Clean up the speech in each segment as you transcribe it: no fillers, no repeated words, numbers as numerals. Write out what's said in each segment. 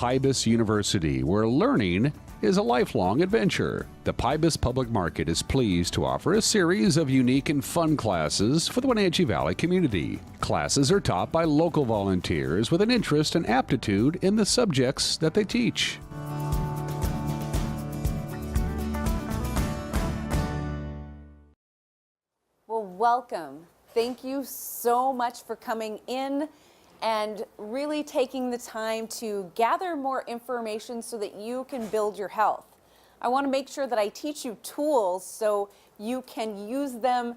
Pybus University, where learning is a lifelong adventure. The Pybus Public Market is pleased to offer a series of unique and fun classes for the Wenatchee Valley community. Classes are taught by local volunteers with an interest and aptitude in the subjects that they teach. Well, welcome. Thank you so much for coming in and really taking the time to gather more information so that you can build your health. I want to make sure that I teach you tools so you can use them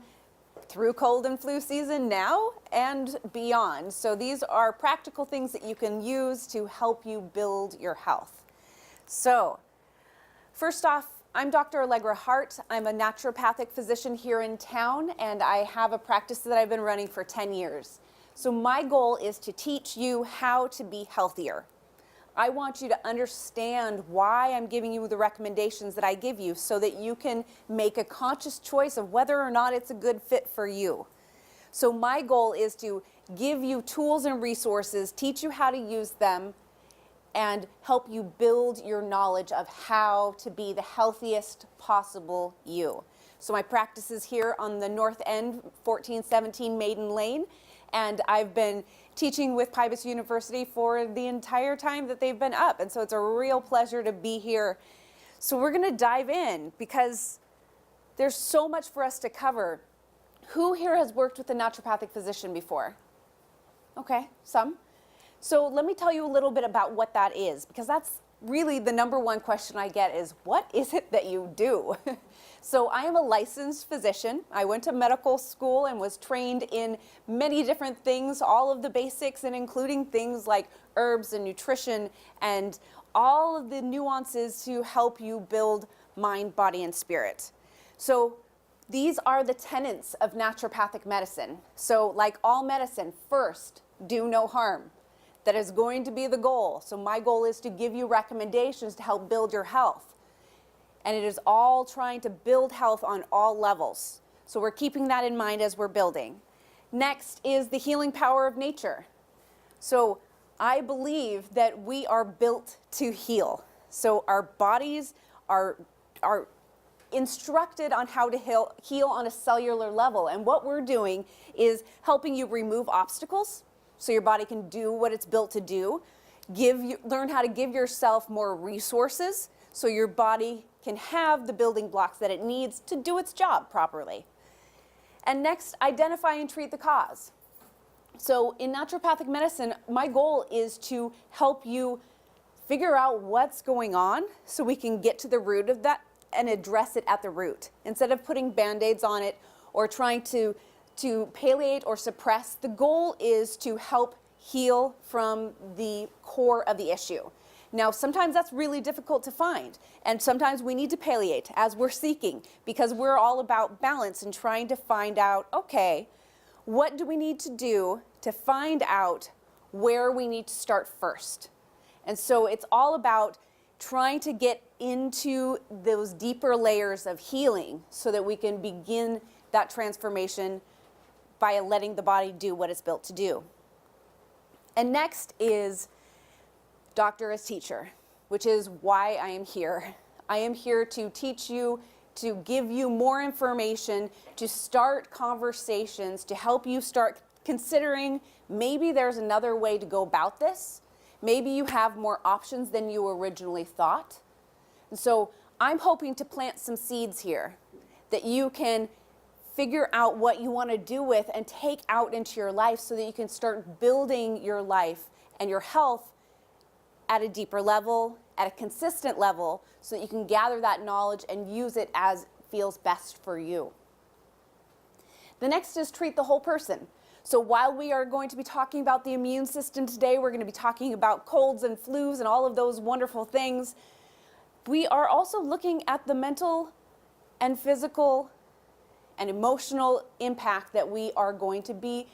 through cold and flu season now and beyond. So these are practical things that you can use to help you build your health. So first off, I'm Dr. Allegra Hart. I'm a naturopathic physician here in town, and I have a practice that I've been running for 10 years. So my goal is to teach you how to be healthier. I want you to understand why I'm giving you the recommendations that I give you so that you can make a conscious choice of whether or not it's a good fit for you. So my goal is to give you tools and resources, teach you how to use them, and help you build your knowledge of how to be the healthiest possible you. So my practice is here on the north end, 1417 Maiden Lane. And I've been teaching with Pybus University for the entire time that they've been up. And so it's a real pleasure to be here. So we're going to dive in because there's so much for us to cover. Who here has worked with a naturopathic physician before? Okay, some. So let me tell you a little bit about what that is, because that's really the number one question I get is, what is it that you do? So I am a licensed physician. I went to medical school and was trained in many different things, all of the basics, and including things like herbs and nutrition and all of the nuances to help you build mind, body, and spirit. So these are the tenets of naturopathic medicine. So like all medicine, first, do no harm. That is going to be the goal. So my goal is to give you recommendations to help build your health. And it is all trying to build health on all levels. So we're keeping that in mind as we're building. Next is the healing power of nature. So I believe that we are built to heal. So our bodies are instructed on how to heal on a cellular level. And what we're doing is helping you remove obstacles so your body can do what it's built to do. Learn how to give yourself more resources so your body can have the building blocks that it needs to do its job properly. And next, identify and treat the cause. So in naturopathic medicine, my goal is to help you figure out what's going on so we can get to the root of that and address it at the root. Instead of putting Band-Aids on it or trying to palliate or suppress, the goal is to help heal from the core of the issue. Now, sometimes that's really difficult to find, and sometimes we need to palliate as we're seeking, because we're all about balance and trying to find out, okay, what do we need to do to find out where we need to start first? And so it's all about trying to get into those deeper layers of healing so that we can begin that transformation by letting the body do what it's built to do. And next is doctor as teacher, which is why I am here. I am here to teach you, to give you more information, to start conversations, to help you start considering maybe there's another way to go about this. Maybe you have more options than you originally thought. And so I'm hoping to plant some seeds here that you can figure out what you want to do with and take out into your life so that you can start building your life and your health at a deeper level, at a consistent level, so that you can gather that knowledge and use it as feels best for you. The next is treat the whole person. So while we are going to be talking about the immune system today, we're going to be talking about colds and flus and all of those wonderful things. We are also looking at the mental and physical and emotional impact that we are going to be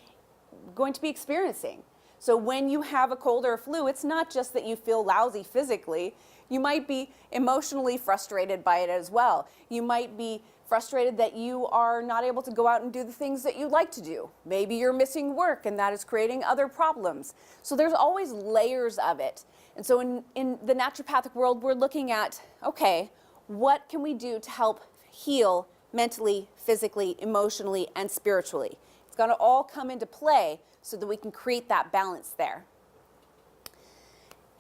experiencing. So when you have a cold or a flu, it's not just that you feel lousy physically. You might be emotionally frustrated by it as well. You might be frustrated that you are not able to go out and do the things that you'd like to do. Maybe you're missing work and that is creating other problems. So there's always layers of it. And so in the naturopathic world, we're looking at, okay, what can we do to help heal mentally, physically, emotionally, and spiritually? It's going to all come into play so that we can create that balance there.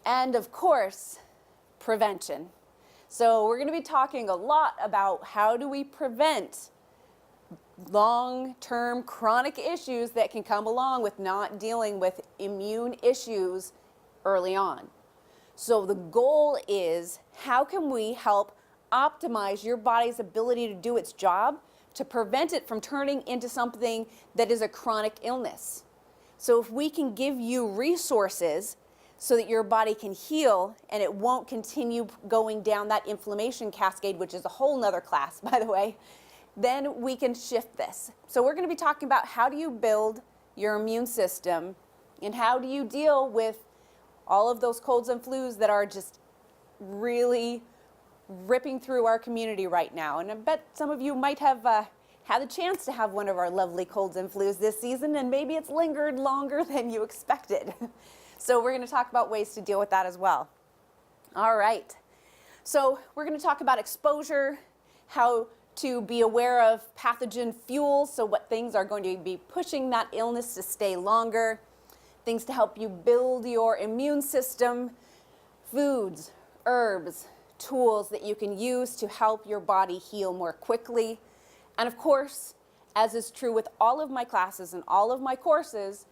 And of course, prevention. So we're going to be talking a lot about how do we prevent long-term chronic issues that can come along with not dealing with immune issues early on. So the goal is, how can we help optimize your body's ability to do its job to prevent it from turning into something that is a chronic illness? So if we can give you resources so that your body can heal and it won't continue going down that inflammation cascade, which is a whole nother class, by the way, then we can shift this. So we're going to be talking about how do you build your immune system and how do you deal with all of those colds and flus that are just really ripping through our community right now. And I bet some of you might have had the chance to have one of our lovely colds and flus this season, and maybe it's lingered longer than you expected. So we're going to talk about ways to deal with that as well. All right. So we're going to talk about exposure, how to be aware of pathogen fuels, so what things are going to be pushing that illness to stay longer, things to help you build your immune system, foods, herbs, tools that you can use to help your body heal more quickly. And of course, as is true with all of my classes and all of my courses,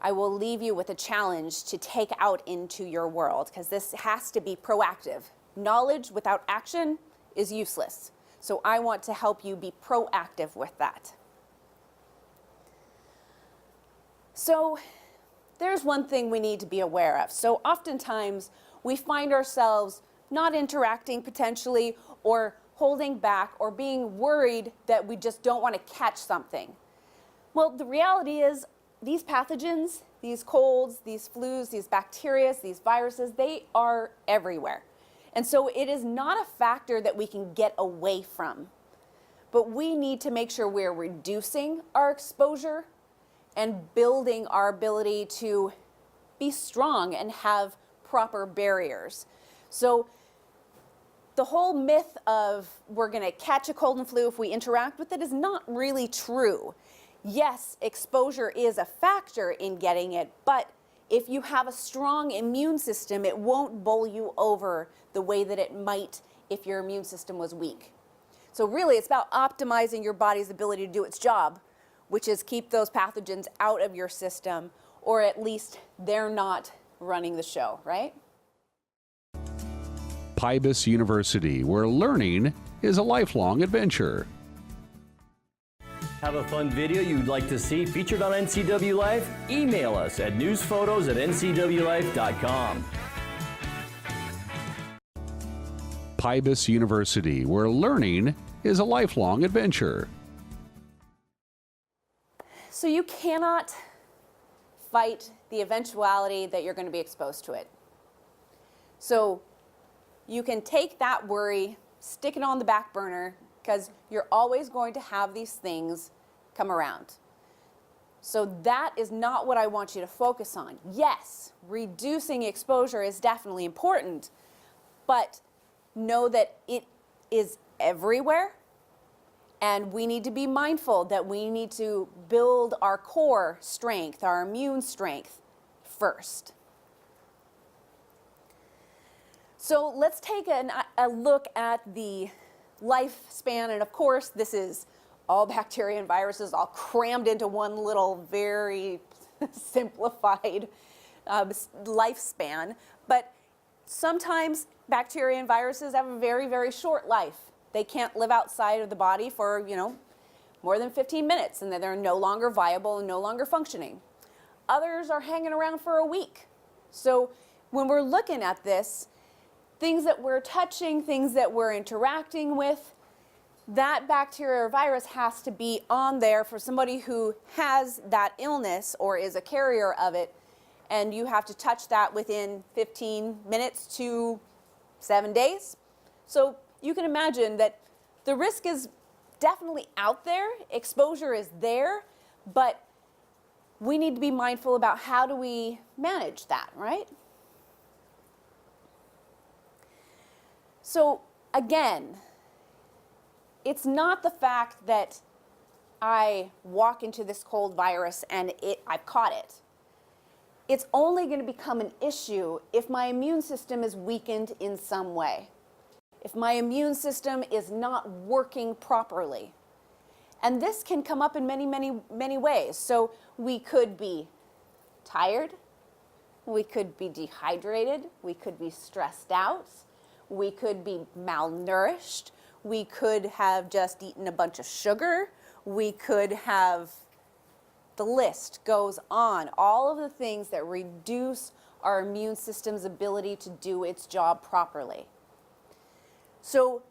I will leave you with a challenge to take out into your world, because this has to be proactive. Knowledge without action is useless. So I want to help you be proactive with that. So there's one thing we need to be aware of. So oftentimes we find ourselves not interacting potentially, or holding back, or being worried that we just don't want to catch something. Well, the reality is these pathogens, these colds, these flus, these bacteria, these viruses, they are everywhere. And so it is not a factor that we can get away from. But we need to make sure we're reducing our exposure and building our ability to be strong and have proper barriers. So the whole myth of we're going to catch a cold and flu if we interact with it is not really true. Yes, exposure is a factor in getting it, but if you have a strong immune system, it won't bowl you over the way that it might if your immune system was weak. So really, it's about optimizing your body's ability to do its job, which is keep those pathogens out of your system, or at least they're not running the show, right? Pybus University, where learning is a lifelong adventure. Have a fun video you'd like to see featured on NCWLIFE? Email us at newsphotos@ncwlife.com. Pybus University, where learning is a lifelong adventure. So you cannot fight the eventuality that you're going to be exposed to it. So you can take that worry, stick it on the back burner, because you're always going to have these things come around. So that is not what I want you to focus on. Yes, reducing exposure is definitely important, but know that it is everywhere, and we need to be mindful that we need to build our core strength, our immune strength first. So let's take a look at the lifespan, and of course this is all bacteria and viruses all crammed into one little very simplified lifespan, but sometimes bacteria and viruses have a very, very short life. They can't live outside of the body for, more than 15 minutes, and then they're no longer viable and no longer functioning. Others are hanging around for a week. So when we're looking at this, things that we're touching, things that we're interacting with, that bacteria or virus has to be on there for somebody who has that illness or is a carrier of it, and you have to touch that within 15 minutes to 7 days. So you can imagine that the risk is definitely out there, exposure is there, but we need to be mindful about how do we manage that, right? So again, it's not the fact that I walk into this cold virus and I've caught it. It's only going to become an issue if my immune system is weakened in some way, if my immune system is not working properly. And this can come up in many, many, many ways. So we could be tired, we could be dehydrated, we could be stressed out, we could be malnourished, we could have just eaten a bunch of sugar, we could have, the list goes on, all of the things that reduce our immune system's ability to do its job properly. So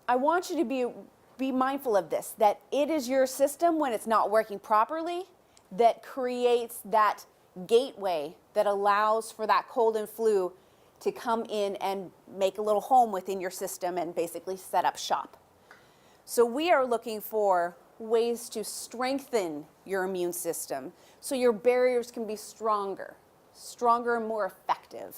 I want you to be mindful of this, that it is your system when it's not working properly that creates that gateway that allows for that cold and flu to come in and make a little home within your system and basically set up shop. So we are looking for ways to strengthen your immune system so your barriers can be stronger and more effective.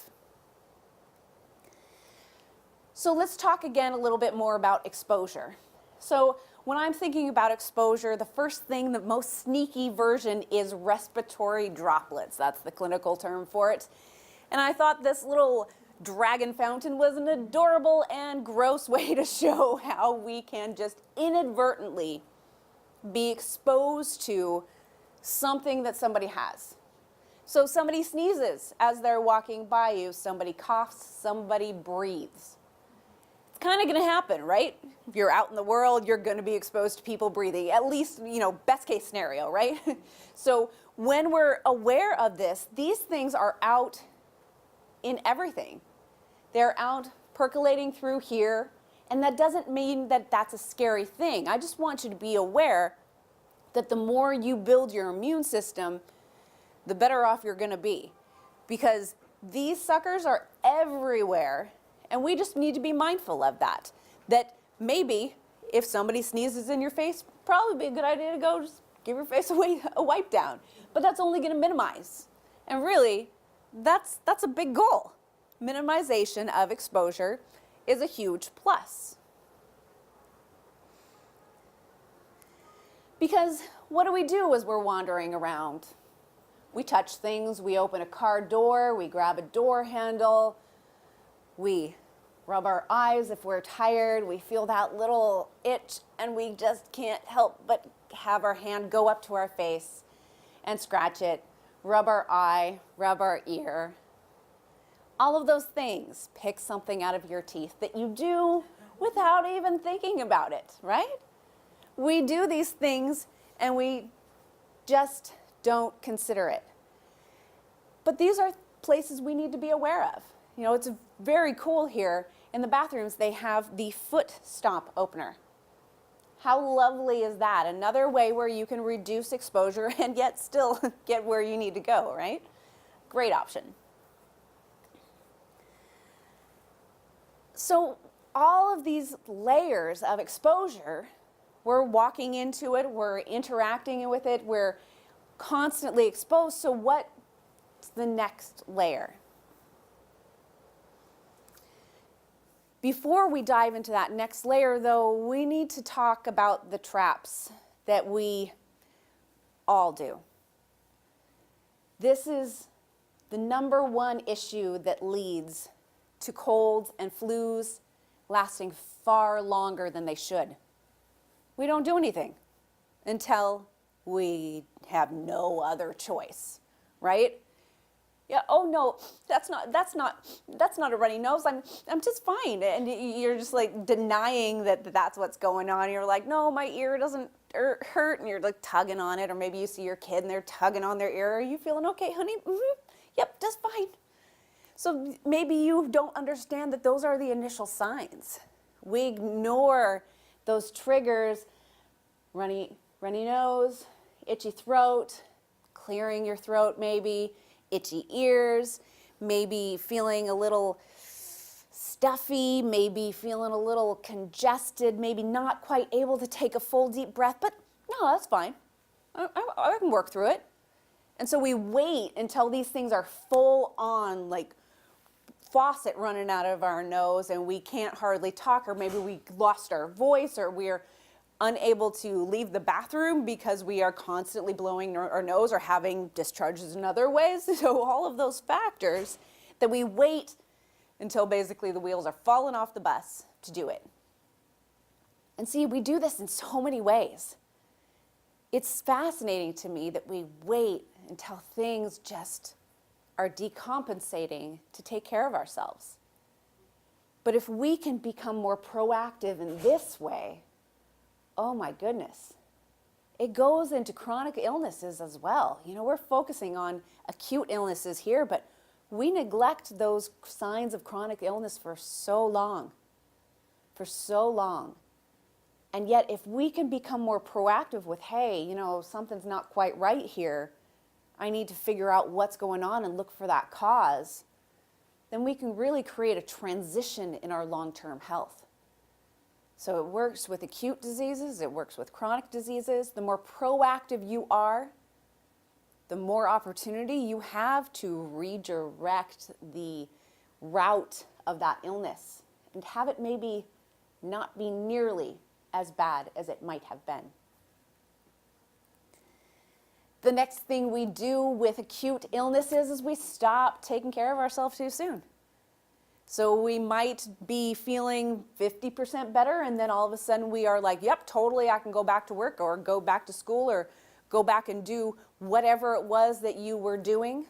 So let's talk again a little bit more about exposure. So when I'm thinking about exposure, the first thing, the most sneaky version is respiratory droplets. That's the clinical term for it. And I thought this little dragon fountain was an adorable and gross way to show how we can just inadvertently be exposed to something that somebody has. So somebody sneezes as they're walking by you, somebody coughs, somebody breathes. It's kind of going to happen, right? If you're out in the world, you're going to be exposed to people breathing, at least, best case scenario, right? So when we're aware of this, these things are out in everything. They're out percolating through here, and that doesn't mean that that's a scary thing. I just want you to be aware that the more you build your immune system, the better off you're going to be, because these suckers are everywhere, and we just need to be mindful of that. That maybe if somebody sneezes in your face, probably be a good idea to go just give your face a wipe down. But that's only going to minimize. And really, that's a big goal. Minimization of exposure is a huge plus. Because what do we do as we're wandering around? We touch things, we open a car door, we grab a door handle, we rub our eyes if we're tired, we feel that little itch, and we just can't help but have our hand go up to our face and scratch it, rub our eye, rub our ear. All of those things, pick something out of your teeth that you do without even thinking about it, right? We do these things and we just don't consider it. But these are places we need to be aware of. It's very cool here. In the bathrooms, they have the foot stomp opener. How lovely is that? Another way where you can reduce exposure and yet still get where you need to go, right? Great option. So all of these layers of exposure, we're walking into it, we're interacting with it, we're constantly exposed. So what's the next layer? Before we dive into that next layer, though, we need to talk about the traps that we all do. This is the number one issue that leads to colds and flus lasting far longer than they should. We don't do anything until we have no other choice, right? Yeah, oh no, that's not a runny nose. I'm just fine. And you're just like denying that that's what's going on. You're like, no, my ear doesn't hurt, and you're like tugging on it. Or maybe you see your kid and they're tugging on their ear. Are you feeling okay, honey? Mm-hmm. Yep, just fine. So maybe you don't understand that those are the initial signs. We ignore those triggers: runny nose, itchy throat, clearing your throat maybe, itchy ears, maybe feeling a little stuffy, maybe feeling a little congested, maybe not quite able to take a full deep breath, but no, that's fine. I can work through it. And so we wait until these things are full on, like faucet running out of our nose and we can't hardly talk, or maybe we lost our voice, or we're unable to leave the bathroom because we are constantly blowing our nose or having discharges in other ways. So all of those factors that we wait until basically the wheels are falling off the bus to do it. And see, we do this in so many ways. It's fascinating to me that we wait until things just are decompensating to take care of ourselves. But if we can become more proactive in this way, oh my goodness, it goes into chronic illnesses as well. You know, we're focusing on acute illnesses here, but we neglect those signs of chronic illness for so long. And yet, if we can become more proactive with, hey, you know, something's not quite right here, I need to figure out what's going on and look for that cause, then we can really create a transition in our long-term health. So it works with acute diseases, it works with chronic diseases. The more proactive you are, the more opportunity you have to redirect the route of that illness and have it maybe not be nearly as bad as it might have been. The next thing we do with acute illnesses is we stop taking care of ourselves too soon. So we might be feeling 50% better, and then all of a sudden we are like, yep, totally, I can go back to work or go back to school or go back and do whatever it was that you were doing.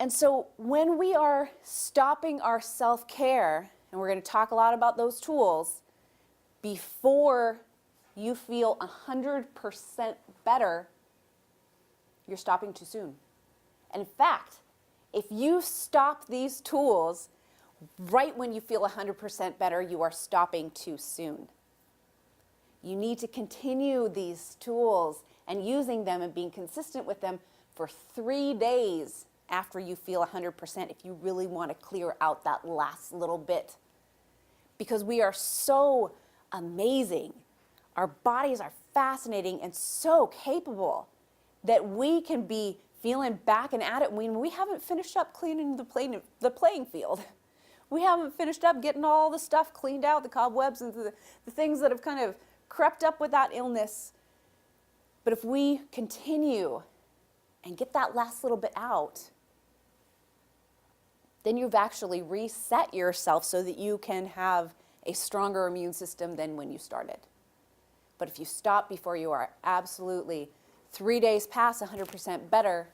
And so when we are stopping our self-care, and we're going to talk a lot about those tools, before you feel 100% better, you're stopping too soon. And in fact, if you stop these tools right when you feel 100% better, you are stopping too soon. You need to continue these tools and using them and being consistent with them for 3 days after you feel 100% if you really want to clear out that last little bit. Because we are so amazing. Our bodies are fascinating and so capable that we can be feeling back and at it when we haven't finished up cleaning the playing field. We haven't finished up getting all the stuff cleaned out, the cobwebs and the things that have kind of crept up with that illness. But if we continue and get that last little bit out, then you've actually reset yourself so that you can have a stronger immune system than when you started. But if you stop before you are absolutely 3 days past 100% better,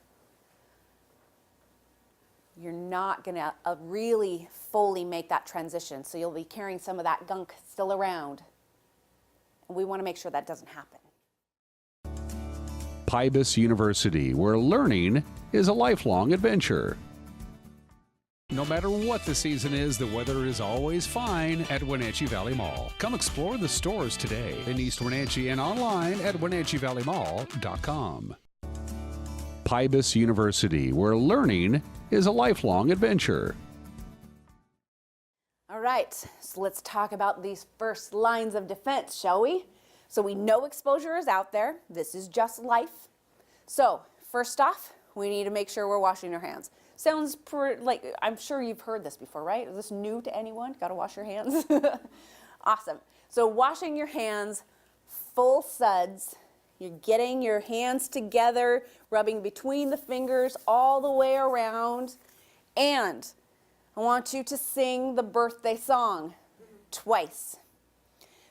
you're not going to really fully make that transition. So you'll be carrying some of that gunk still around. And we want to make sure that doesn't happen. Pybus University, where learning is a lifelong adventure. No matter what the season is, the weather is always fine at Wenatchee Valley Mall. Come explore the stores today in East Wenatchee and online at WenatcheeValleyMall.com. Pybus University, where learning is a lifelong adventure. All right, so let's talk about these first lines of defense, shall we? So we know exposure is out there. This is just life. So first off, we need to make sure we're washing our hands. Sounds like, I'm sure you've heard this before, right? Is this new to anyone? Got to wash your hands? Awesome. So washing your hands, full suds. You're getting your hands together, rubbing between the fingers all the way around. And I want you to sing the birthday song twice.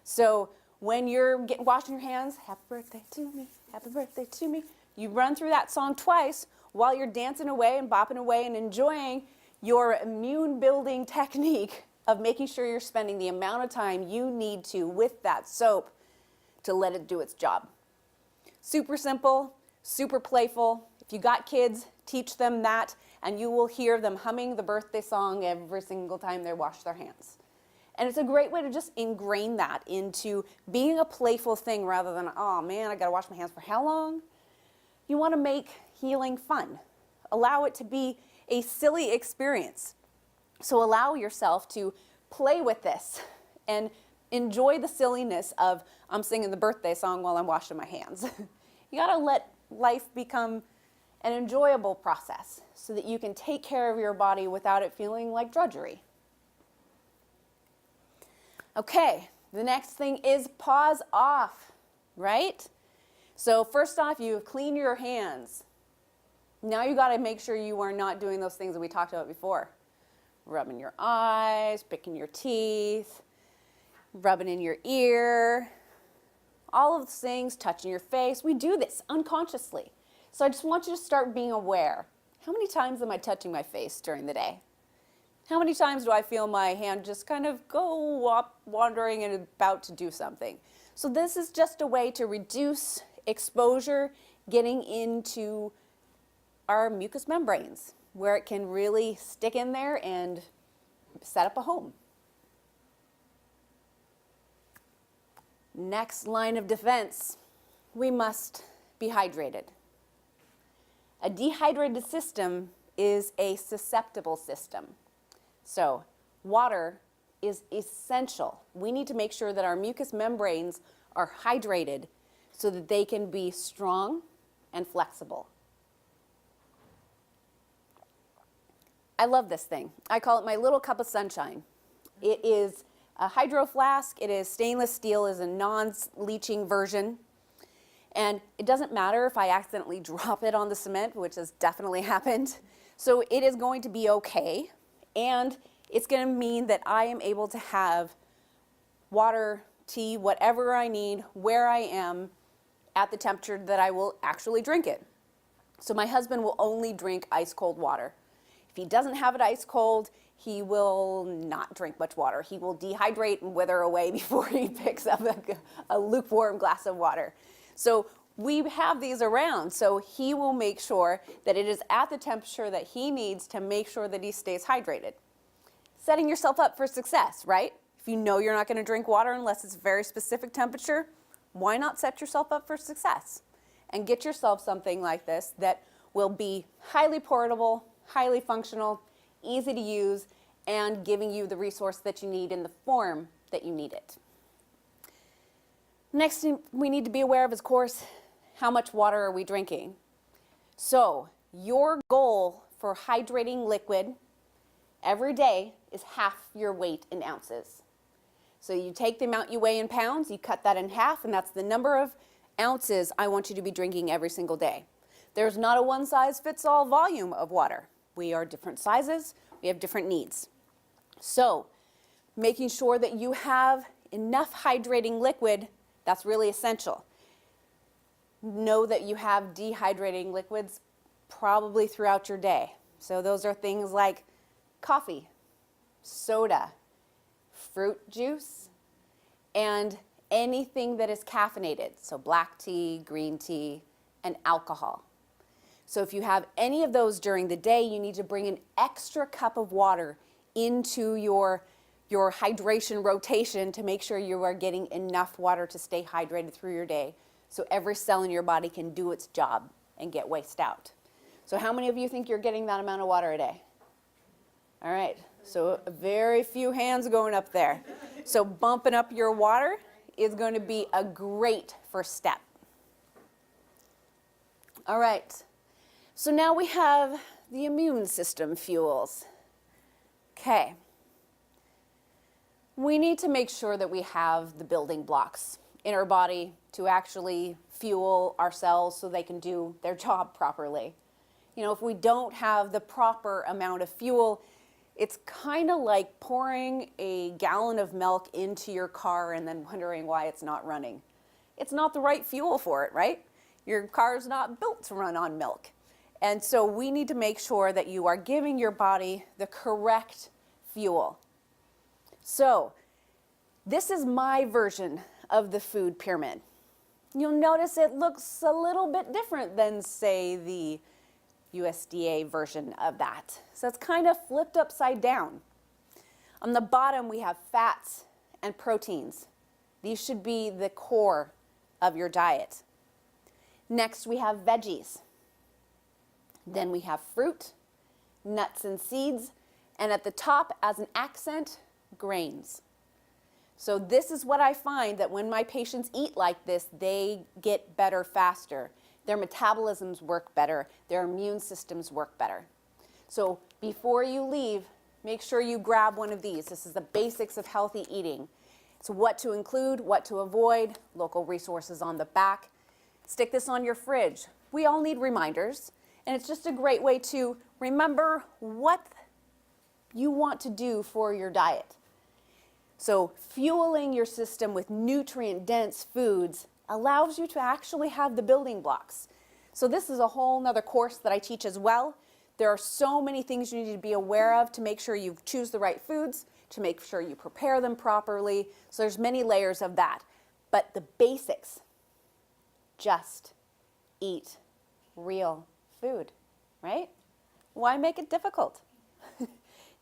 So when you're washing your hands, happy birthday to me, happy birthday to me, you run through that song twice while you're dancing away and bopping away and enjoying your immune building technique of making sure you're spending the amount of time you need to with that soap to let it do its job. Super simple, super playful. If you got kids, teach them that, and you will hear them humming the birthday song every single time they wash their hands. And it's a great way to just ingrain that into being a playful thing rather than, oh man, I gotta wash my hands for how long? You wanna make healing fun. Allow it to be a silly experience. So allow yourself to play with this and enjoy the silliness of, I'm singing the birthday song while I'm washing my hands. You gotta let life become an enjoyable process so that you can take care of your body without it feeling like drudgery. Okay, the next thing is pause off, right? So first off, you've cleaned your hands. Now you got to make sure you are not doing those things that we talked about before. Rubbing your eyes, picking your teeth, rubbing in your ear, all of those things, touching your face. We do this unconsciously. So I just want you to start being aware. How many times am I touching my face during the day? How many times do I feel my hand just kind of go up, wandering and about to do something? So this is just a way to reduce exposure getting into our mucous membranes, where it can really stick in there and set up a home. Next line of defense, we must be hydrated. A dehydrated system is a susceptible system. So water is essential. We need to make sure that our mucous membranes are hydrated so that they can be strong and flexible. I love this thing. I call it my little cup of sunshine. It is a hydro flask. It is stainless steel, is a non-leaching version. And it doesn't matter if I accidentally drop it on the cement, which has definitely happened. So it is going to be okay. And it's going to mean that I am able to have water, tea, whatever I need, where I am, at the temperature that I will actually drink it. So my husband will only drink ice cold water. If he doesn't have it ice cold, he will not drink much water. He will dehydrate and wither away before he picks up a lukewarm glass of water. So we have these around, so he will make sure that it is at the temperature that he needs to make sure that he stays hydrated. Setting yourself up for success, right? If you know you're not going to drink water unless it's a very specific temperature, why not set yourself up for success? And get yourself something like this that will be highly portable, highly functional, easy to use, and giving you the resource that you need in the form that you need it. Next thing we need to be aware of is, of course, how much water are we drinking? So your goal for hydrating liquid every day is half your weight in ounces. So you take the amount you weigh in pounds, you cut that in half, and that's the number of ounces I want you to be drinking every single day. There's not a one-size-fits-all volume of water. We are different sizes, we have different needs. So making sure that you have enough hydrating liquid, that's really essential. Know that you have dehydrating liquids probably throughout your day. So those are things like coffee, soda, fruit juice, and anything that is caffeinated, so black tea, green tea, and alcohol. So if you have any of those during the day, you need to bring an extra cup of water into your hydration rotation to make sure you are getting enough water to stay hydrated through your day so every cell in your body can do its job and get waste out. So how many of you think you're getting that amount of water a day? All right, so very few hands going up there. So bumping up your water is going to be a great first step. All right, so now we have the immune system fuels. Okay. We need to make sure that we have the building blocks in our body to actually fuel our cells so they can do their job properly. You know, if we don't have the proper amount of fuel, it's kind of like pouring a gallon of milk into your car and then wondering why it's not running. It's not the right fuel for it, right? Your car's not built to run on milk. And so we need to make sure that you are giving your body the correct fuel. So this is my version of the food pyramid. You'll notice it looks a little bit different than, say, the USDA version of that. So it's kind of flipped upside down. On the bottom, we have fats and proteins. These should be the core of your diet. Next, we have veggies. Then we have fruit, nuts and seeds, and at the top, as an accent, grains. So this is what I find that when my patients eat like this, they get better faster. their metabolisms work better, their immune systems work better. So before you leave, make sure you grab one of these. This is the basics of healthy eating. It's what to include, what to avoid, local resources on the back. Stick this on your fridge. We all need reminders, and it's just a great way to remember what you want to do for your diet. So fueling your system with nutrient-dense foods allows you to actually have the building blocks. So this is a whole nother course that I teach as well. There are so many things you need to be aware of to make sure you choose the right foods, to make sure you prepare them properly. So there's many layers of that. But the basics, just eat real food, right? Why make it difficult?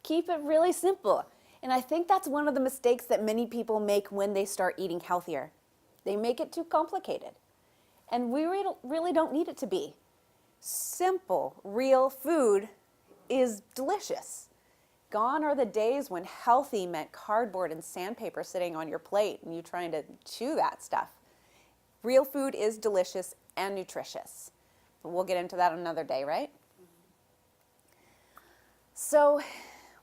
Keep it really simple. And I think that's one of the mistakes that many people make when they start eating healthier. They make it too complicated. And we really don't need it to be. Simple, real food is delicious. Gone are the days when healthy meant cardboard and sandpaper sitting on your plate and you trying to chew that stuff. Real food is delicious and nutritious. But we'll get into that another day, right? So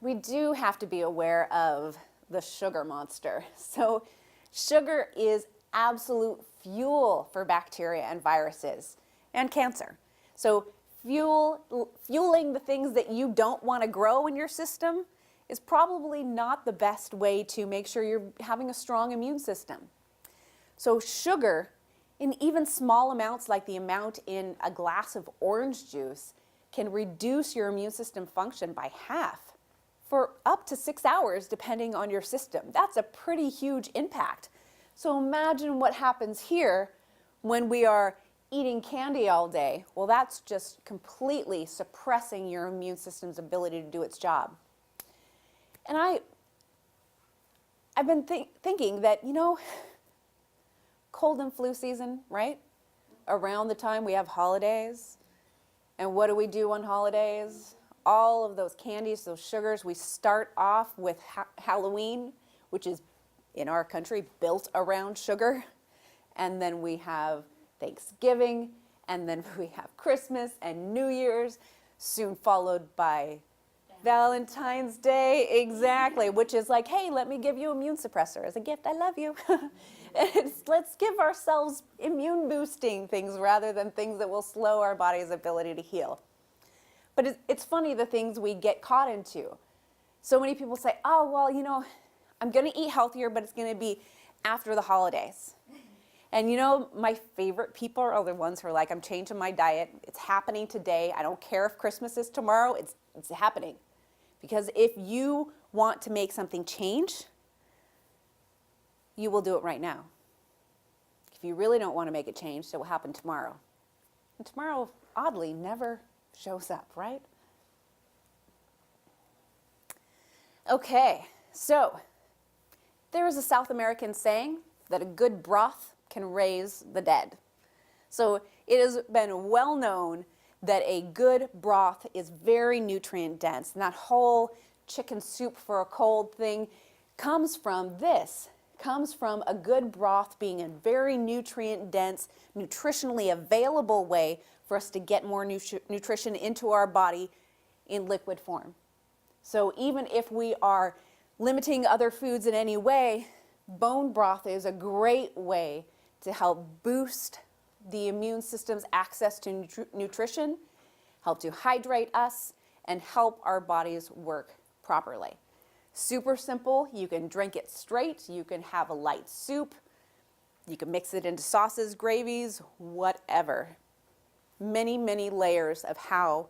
we do have to be aware of the sugar monster. So sugar is absolute fuel for bacteria and viruses and cancer. So fueling the things that you don't want to grow in your system is probably not the best way to make sure you're having a strong immune system. So sugar, in even small amounts like the amount in a glass of orange juice, can reduce your immune system function by half for up to 6 hours, depending on your system. That's a pretty huge impact. So imagine what happens here when we are eating candy all day. Well, that's just completely suppressing your immune system's ability to do its job. And I've been thinking that, cold and flu season, right? Around the time we have holidays. And what do we do on holidays? All of those candies, those sugars, we start off with Halloween, which is in our country built around sugar. And then we have Thanksgiving, and then we have Christmas and New Year's, soon followed by Valentine's Day, exactly, which is like, hey, let me give you immune suppressor as a gift. I love you. Let's give ourselves immune boosting things rather than things that will slow our body's ability to heal. But it's funny the things we get caught into. So many people say, oh, well, I'm going to eat healthier, but it's going to be after the holidays. And my favorite people are the ones who are like, I'm changing my diet. It's happening today. I don't care if Christmas is tomorrow. It's happening. Because if you want to make something change, you will do it right now. If you really don't want to make it change, it will happen tomorrow. And tomorrow, oddly, never shows up, right? Okay, so there is a South American saying that a good broth can raise the dead. So it has been well known that a good broth is very nutrient dense, and that whole chicken soup for a cold thing comes from a good broth being a very nutrient dense, nutritionally available way for us to get more nutrition into our body in liquid form. So even if we are limiting other foods in any way, bone broth is a great way to help boost the immune system's access to nutrition, help to hydrate us, and help our bodies work properly. Super simple. You can drink it straight. You can have a light soup. You can mix it into sauces, gravies, whatever. Many, many layers of how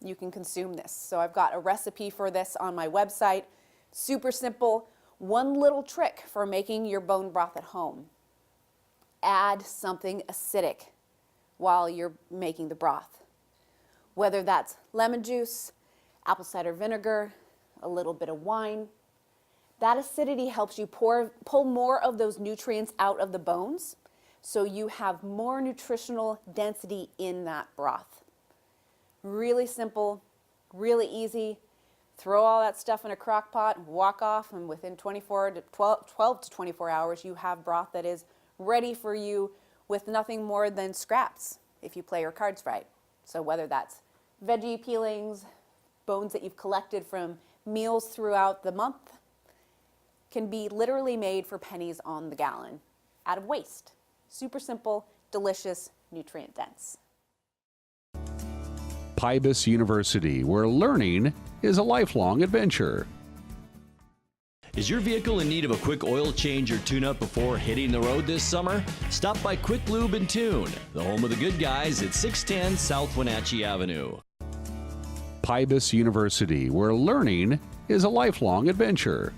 you can consume this. So I've got a recipe for this on my website. Super simple. One little trick for making your bone broth at home. Add something acidic while you're making the broth. Whether that's lemon juice, apple cider vinegar, a little bit of wine. That acidity helps you pull more of those nutrients out of the bones, so you have more nutritional density in that broth. Really simple, really easy. Throw all that stuff in a crock pot, walk off, and within 12 to 24 hours, you have broth that is ready for you with nothing more than scraps if you play your cards right. So whether that's veggie peelings, bones that you've collected from meals throughout the month, can be literally made for pennies on the gallon out of waste. Super simple, delicious, nutrient dense. Pybus University, where learning is a lifelong adventure. Is your vehicle in need of a quick oil change or tune-up before hitting the road this summer? Stop by Quick Lube and Tune, the home of the good guys at 610 South Wenatchee Avenue. Pybus University, where learning is a lifelong adventure.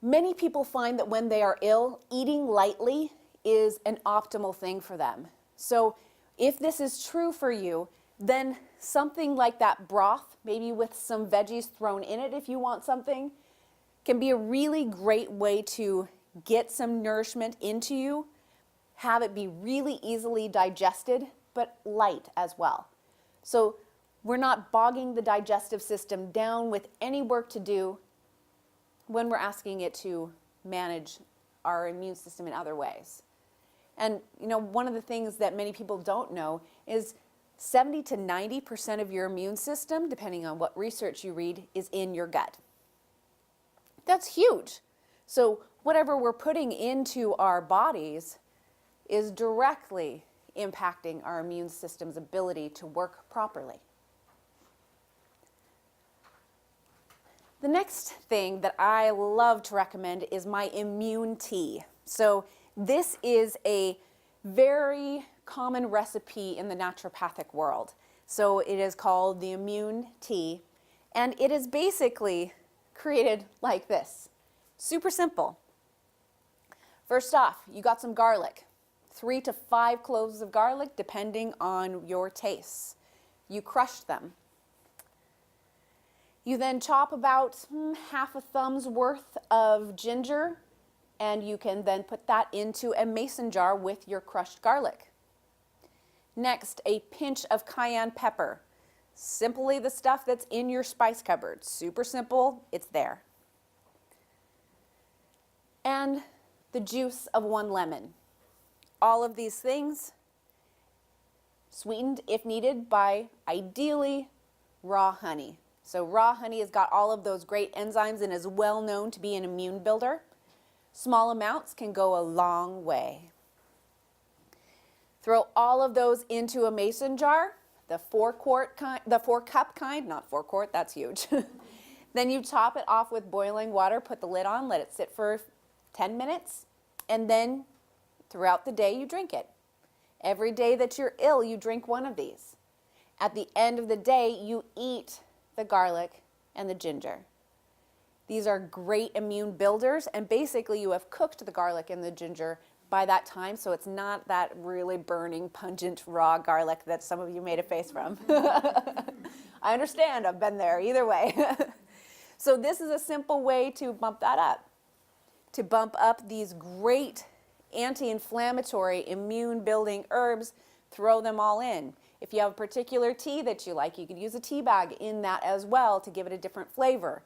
Many people find that when they are ill, eating lightly is an optimal thing for them. So if this is true for you, then something like that broth, maybe with some veggies thrown in it if you want something, can be a really great way to get some nourishment into you, have it be really easily digested, but light as well. So we're not bogging the digestive system down with any work to do when we're asking it to manage our immune system in other ways. And you know, one of the things that many people don't know is 70 to 90% of your immune system, depending on what research you read, is in your gut. That's huge. So whatever we're putting into our bodies is directly impacting our immune system's ability to work properly. The next thing that I love to recommend is my immune tea. So this is a very common recipe in the naturopathic world. So it is called the immune tea, and it is basically created like this. Super simple. First off, you got some garlic, 3 to 5 cloves of garlic, depending on your tastes. You crush them. You then chop about half a thumb's worth of ginger, and you can then put that into a mason jar with your crushed garlic. Next, a pinch of cayenne pepper. Simply the stuff that's in your spice cupboard. Super simple, it's there. And the juice of 1 lemon. All of these things sweetened, if needed, by ideally raw honey. So raw honey has got all of those great enzymes and is well known to be an immune builder. Small amounts can go a long way. Throw all of those into a mason jar, the 4-cup kind, not 4 quart, that's huge. Then you top it off with boiling water, put the lid on, let it sit for 10 minutes, and then throughout the day you drink it. Every day that you're ill, you drink one of these. At the end of the day, you eat the garlic and the ginger. These are great immune builders, and basically you have cooked the garlic and the ginger by that time, so it's not that really burning, pungent, raw garlic that some of you made a face from. I understand, I've been there, either way. So this is a simple way to bump that up, to bump up these great anti-inflammatory, immune-building herbs, throw them all in. If you have a particular tea that you like, you could use a tea bag in that as well to give it a different flavor.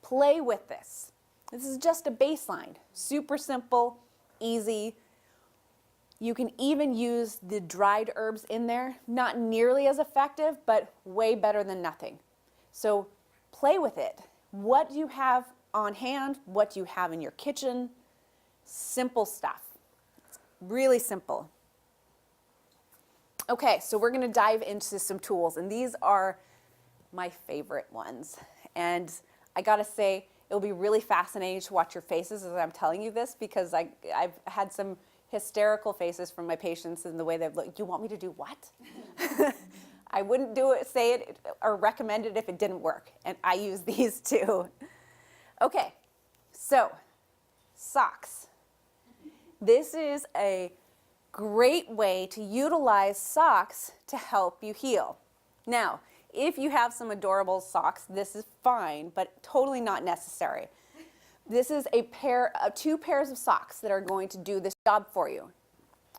Play with this. This is just a baseline. Super simple, easy. You can even use the dried herbs in there. Not nearly as effective, but way better than nothing. So play with it. What do you have on hand? What do you have in your kitchen? Simple stuff. It's really simple. Okay, so we're going to dive into some tools, and these are my favorite ones. And I got to say, it'll be really fascinating to watch your faces as I'm telling you this, because I've had some hysterical faces from my patients in the way they've looked. You want me to do what? I wouldn't do it, say it, or recommend it if it didn't work, and I use these too. Okay, so socks. This is a great way to utilize socks to help you heal. Now, if you have some adorable socks, this is fine, but totally not necessary. This is a pair, 2 pairs of socks that are going to do this job for you.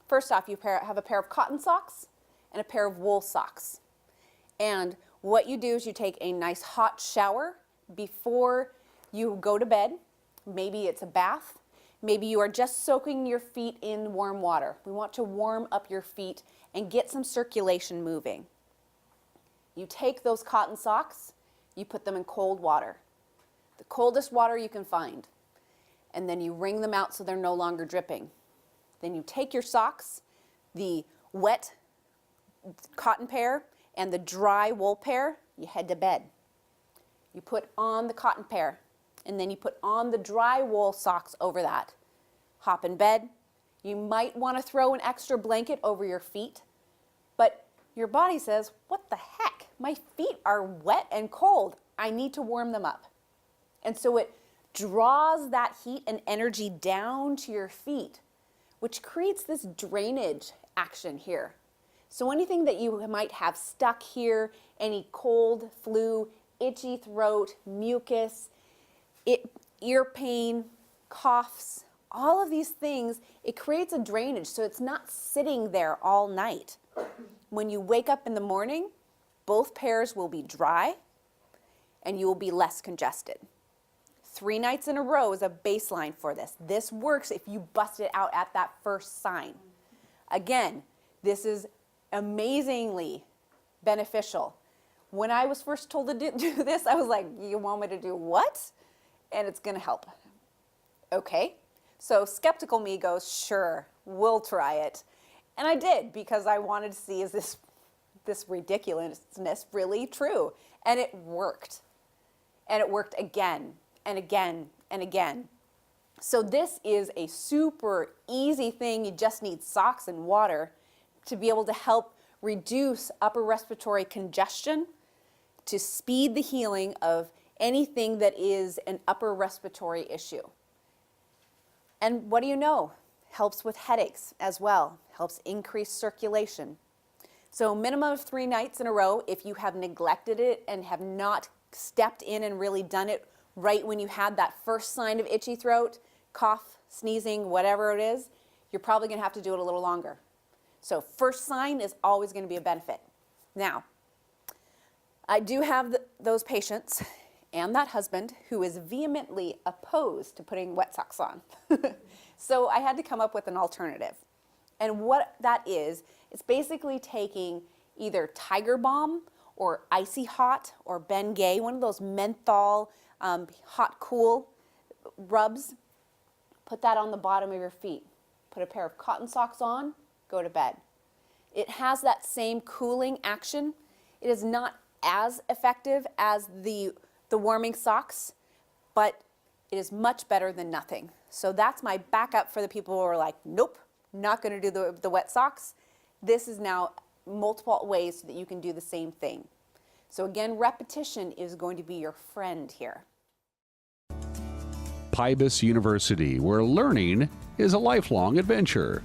First off, you have a pair of cotton socks and a pair of wool socks. And what you do is you take a nice hot shower before you go to bed. Maybe it's a bath. Maybe you are just soaking your feet in warm water. We want to warm up your feet and get some circulation moving. You take those cotton socks, you put them in cold water, the coldest water you can find, and then you wring them out so they're no longer dripping. Then you take your socks, the wet cotton pair and the dry wool pair, you head to bed. You put on the cotton pair, and then you put on the dry wool socks over that. Hop in bed. You might want to throw an extra blanket over your feet, but your body says, what the heck? My feet are wet and cold. I need to warm them up. And so it draws that heat and energy down to your feet, which creates this drainage action here. So anything that you might have stuck here, any cold, flu, itchy throat, mucus, ear pain, coughs, all of these things, it creates a drainage so it's not sitting there all night. When you wake up in the morning, both pairs will be dry and you will be less congested. 3 nights in a row is a baseline for this. This works if you bust it out at that first sign. Again, this is amazingly beneficial. When I was first told to do this, I was like, you want me to do what? And it's going to help. Okay. So skeptical me goes, sure, we'll try it. And I did, because I wanted to see, is this ridiculousness really true? And it worked. And it worked again and again and again. So this is a super easy thing. You just need socks and water to be able to help reduce upper respiratory congestion, to speed the healing of anything that is an upper respiratory issue. And what do you know? Helps with headaches as well, helps increase circulation. So minimum of 3 nights in a row. If you have neglected it and have not stepped in and really done it right when you had that first sign of itchy throat, cough, sneezing, whatever it is, you're probably going to have to do it a little longer. So first sign is always going to be a benefit. Now, I do have those patients and that husband who is vehemently opposed to putting wet socks on. So I had to come up with an alternative. And what that is, it's basically taking either Tiger Balm or Icy Hot or Bengay, one of those menthol hot cool rubs. Put that on the bottom of your feet. Put a pair of cotton socks on, go to bed. It has that same cooling action. It is not as effective as the warming socks, but it is much better than nothing. So that's my backup for the people who are like, nope, not going to do the wet socks. This is now multiple ways so that you can do the same thing. So again, repetition is going to be your friend here. Pybus University, where learning is a lifelong adventure.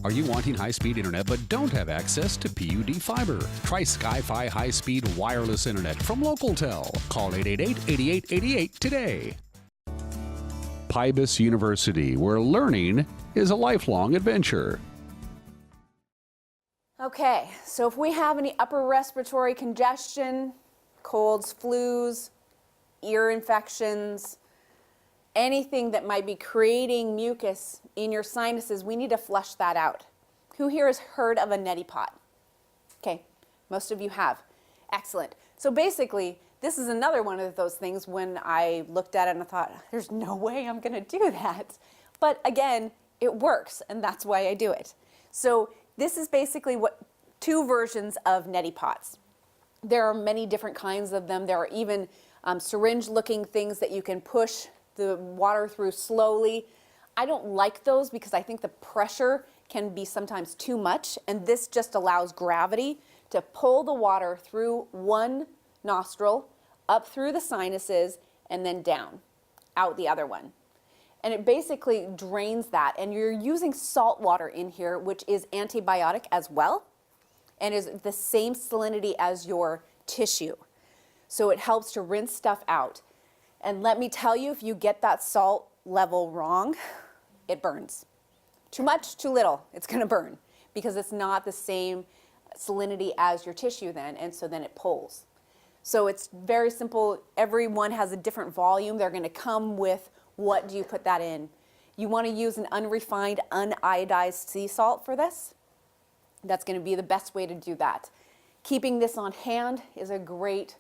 Are you wanting high-speed internet but don't have access to PUD fiber? Try Sky-Fi high-speed wireless internet from LocalTel. Call 888-8888 today. Pybus University, where learning is a lifelong adventure. Okay, so if we have any upper respiratory congestion, colds, flus, ear infections, anything that might be creating mucus in your sinuses, we need to flush that out. Who here has heard of a Neti Pot? Okay, most of you have. Excellent. So basically, this is another one of those things when I looked at it and I thought, there's no way I'm going to do that. But again, it works, and that's why I do it. So this is basically two versions of Neti Pots. There are many different kinds of them. There are even syringe-looking things that you can push the water through slowly. I don't like those because I think the pressure can be sometimes too much, and this just allows gravity to pull the water through one nostril, up through the sinuses, and then down, out the other one. And it basically drains that, and you're using salt water in here, which is antibiotic as well, and is the same salinity as your tissue. So it helps to rinse stuff out. And let me tell you, if you get that salt level wrong, it burns. Too much, too little, it's going to burn because it's not the same salinity as your tissue then, and so then it pulls. So it's very simple. Everyone has a different volume. They're going to come with What do you put that in? You want to use an unrefined, uniodized sea salt for this. That's going to be the best way to do that. Keeping this on hand is a great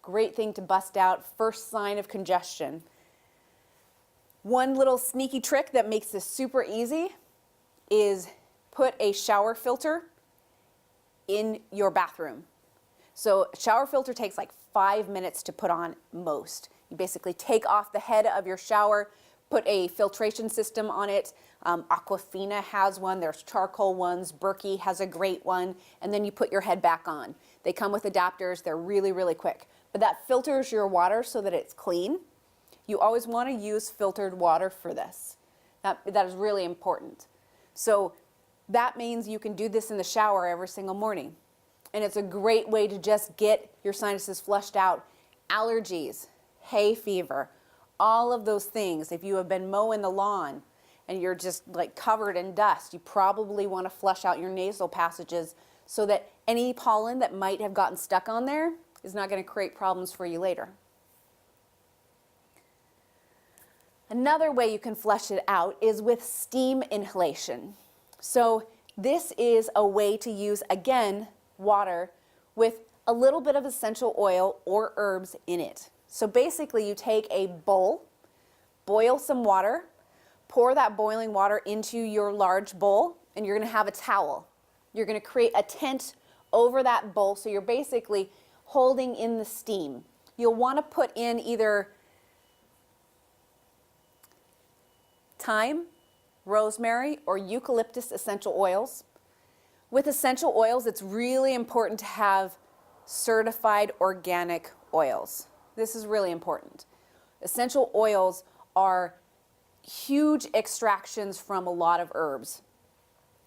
thing to bust out. First sign of congestion. One little sneaky trick that makes this super easy is put a shower filter in your bathroom. So a shower filter takes like 5 minutes to put on most. You basically take off the head of your shower, put a filtration system on it. Aquafina has one, there's charcoal ones, Berkey has a great one, and then you put your head back on. They come with adapters, they're really quick. But that filters your water so that it's clean. You always want to use filtered water for this. That is really important. So that means you can do this in the shower every single morning. And it's a great way to just get your sinuses flushed out. Allergies, hay fever, all of those things. If you have been mowing the lawn and you're just like covered in dust, you probably want to flush out your nasal passages so that any pollen that might have gotten stuck on there is not going to create problems for you later. Another way you can flush it out is with steam inhalation. So this is a way to use, again, water with a little bit of essential oil or herbs in it. So basically you take a bowl, boil some water, pour that boiling water into your large bowl, and you're going to have a towel. You're going to create a tent over that bowl, so you're basically holding in the steam. You'll want to put in either thyme, rosemary, or eucalyptus essential oils. With essential oils, it's really important to have certified organic oils. This is really important. Essential oils are huge extractions from a lot of herbs.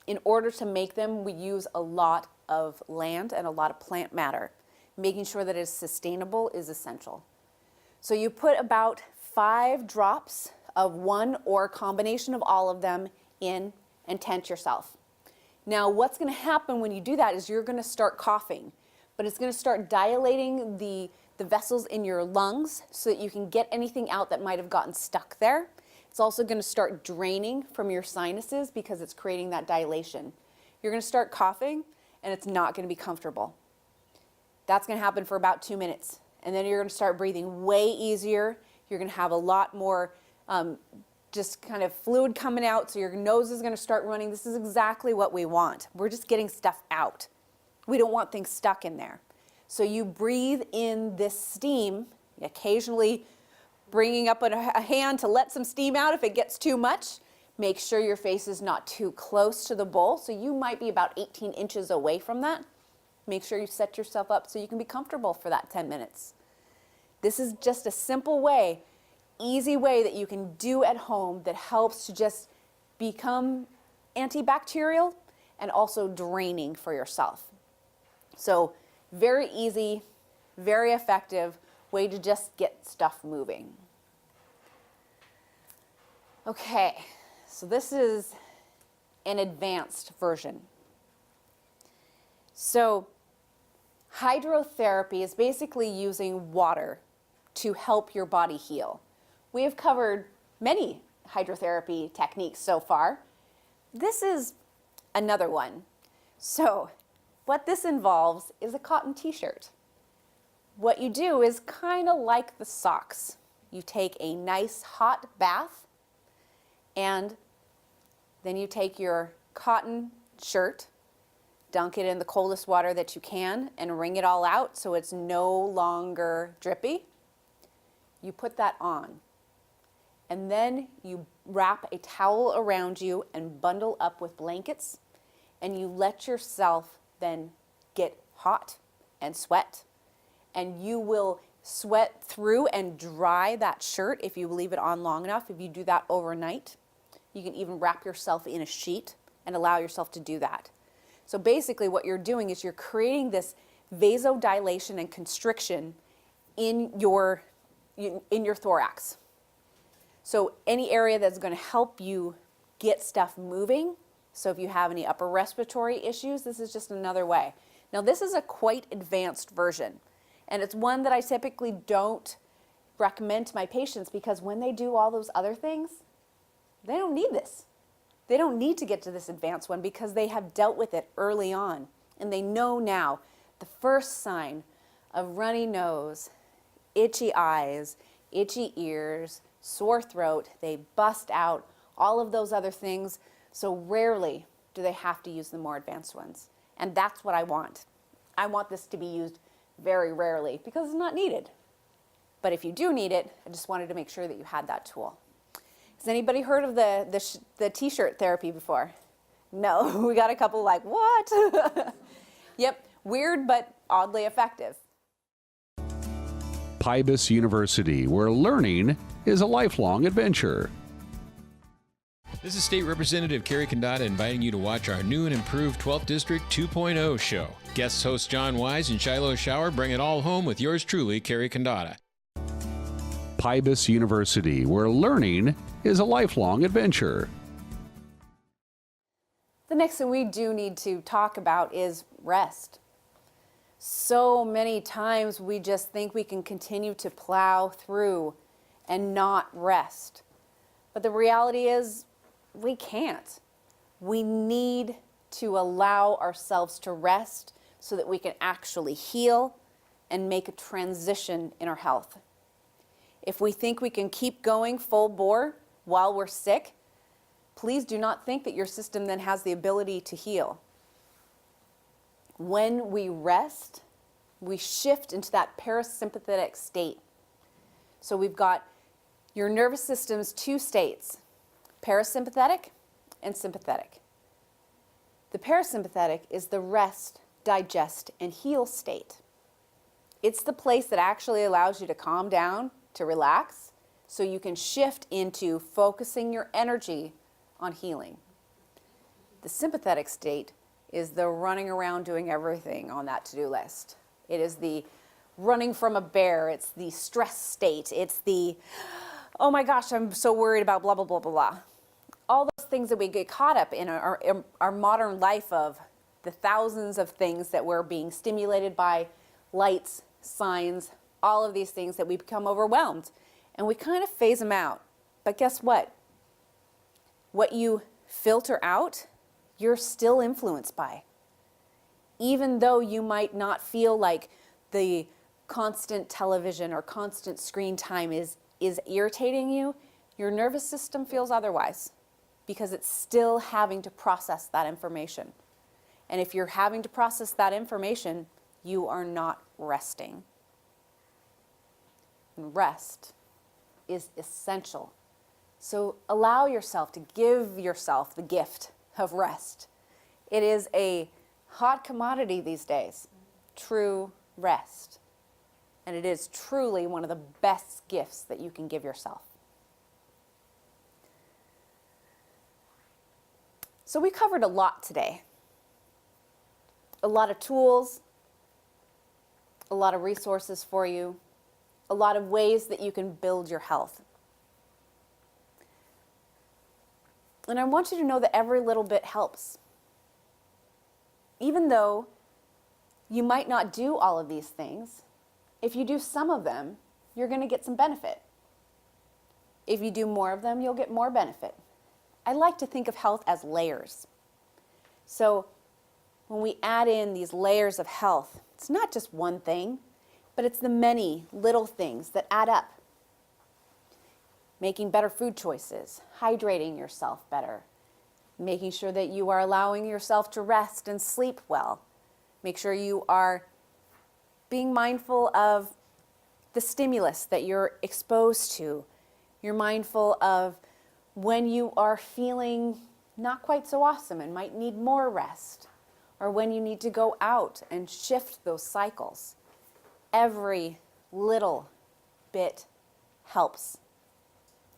In order to make them, we use a lot of land and a lot of plant matter. Making sure that it is sustainable is essential. So you put about 5 drops of one or a combination of all of them in and tent yourself. Now what's going to happen when you do that is you're going to start coughing, but it's going to start dilating the vessels in your lungs so that you can get anything out that might have gotten stuck there. It's also going to start draining from your sinuses because it's creating that dilation. You're going to start coughing and it's not going to be comfortable. That's going to happen for about 2 minutes, and then you're going to start breathing way easier. You're going to have a lot more just kind of fluid coming out, so your nose is going to start running. This is exactly what we want. We're just getting stuff out. We don't want things stuck in there. So you breathe in this steam, occasionally bringing up a hand to let some steam out if it gets too much. Make sure your face is not too close to the bowl, so you might be about 18 inches away from that. Make sure you set yourself up so you can be comfortable for that 10 minutes. This is just a simple way, easy way that you can do at home that helps to just become antibacterial and also draining for yourself. So very easy, very effective way to just get stuff moving. Okay, so this is an advanced version. So hydrotherapy is basically using water to help your body heal. We have covered many hydrotherapy techniques so far. This is another one. So what this involves is a cotton t-shirt. What you do is kind of like the socks. You take a nice hot bath, and then you take your cotton shirt, dunk it in the coldest water that you can, and wring it all out so it's no longer drippy. You put that on. And then you wrap a towel around you and bundle up with blankets, and you let yourself then get hot and sweat. And you will sweat through and dry that shirt if you leave it on long enough. If you do that overnight, you can even wrap yourself in a sheet and allow yourself to do that. So basically what you're doing is you're creating this vasodilation and constriction in your thorax. So any area that's going to help you get stuff moving. So if you have any upper respiratory issues, this is just another way. Now this is a quite advanced version, and it's one that I typically don't recommend to my patients, because when they do all those other things, they don't need this. They don't need to get to this advanced one because they have dealt with it early on. And they know now the first sign of runny nose, itchy eyes, itchy ears, sore throat, they bust out, all of those other things. So rarely do they have to use the more advanced ones. And that's what I want. I want this to be used very rarely because it's not needed. But if you do need it, I just wanted to make sure that you had that tool. Has anybody heard of the t-shirt therapy before? No, we got a couple like, what? Yep, weird but oddly effective. Pybus University, where learning is a lifelong adventure. This is State Representative Kerry Condata inviting you to watch our new and improved 12th District 2.0 show. Guest hosts John Wise and Shiloh Shower bring it all home with yours truly, Kerry Condata. Pybus University, where learning is a lifelong adventure. The next thing we do need to talk about is rest. So many times we just think we can continue to plow through and not rest. But the reality is we can't. We need to allow ourselves to rest so that we can actually heal and make a transition in our health. If we think we can keep going full bore while we're sick, please do not think that your system then has the ability to heal. When we rest, we shift into that parasympathetic state. So we've got your nervous system's two states, parasympathetic and sympathetic. The parasympathetic is the rest, digest, and heal state. It's the place that actually allows you to calm down, to relax, so you can shift into focusing your energy on healing. The sympathetic state is the running around doing everything on that to-do list. It is the running from a bear. It's the stress state. It's the, oh my gosh, I'm so worried about blah, blah, blah, blah, blah. All those things that we get caught up in our modern life of the thousands of things that we're being stimulated by, lights, signs, all of these things that we become overwhelmed. And we kind of phase them out. But guess what? What you filter out, you're still influenced by. Even though you might not feel like the constant television or constant screen time is irritating you, your nervous system feels otherwise because it's still having to process that information. And if you're having to process that information, you are not resting. And rest is essential. So allow yourself to give yourself the gift of rest. It is a hot commodity these days, true rest. And it is truly one of the best gifts that you can give yourself. So we covered a lot today. A lot of tools, a lot of resources for you, a lot of ways that you can build your health. And I want you to know that every little bit helps. Even though you might not do all of these things, if you do some of them, you're going to get some benefit. If you do more of them, you'll get more benefit. I like to think of health as layers. So when we add in these layers of health, it's not just one thing, but it's the many little things that add up. Making better food choices, hydrating yourself better, making sure that you are allowing yourself to rest and sleep well. Make sure you are being mindful of the stimulus that you're exposed to. You're mindful of when you are feeling not quite so awesome and might need more rest, or when you need to go out and shift those cycles. Every little bit helps.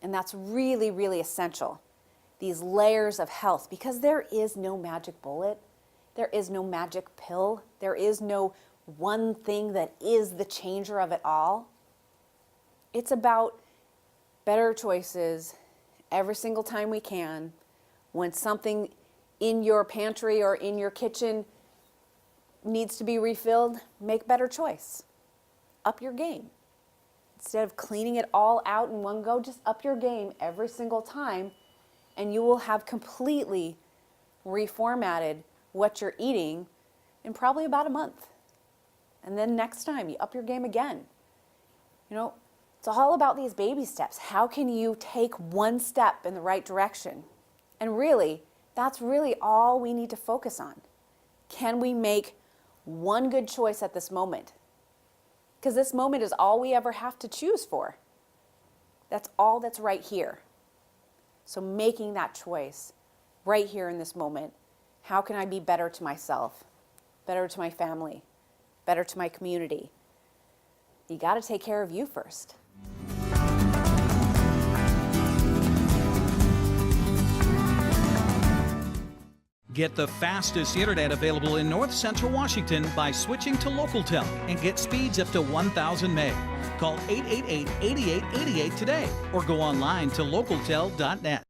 And that's really, really essential. These layers of health, because there is no magic bullet. There is no magic pill. There is no one thing that is the changer of it all. It's about better choices every single time we can. When something in your pantry or in your kitchen needs to be refilled, make better choice. Up your game. Instead of cleaning it all out in one go, just up your game every single time, and you will have completely reformatted what you're eating in probably about a month. And then next time, you up your game again. You know, it's all about these baby steps. How can you take one step in the right direction? And really, that's really all we need to focus on. Can we make one good choice at this moment? Because this moment is all we ever have to choose for. That's all that's right here. So making that choice right here in this moment, how can I be better to myself, better to my family, better to my community? You got to take care of you first. Get the fastest internet available in North Central Washington by switching to LocalTel and get speeds up to 1,000 meg. Call 888-8888 today or go online to localtel.net.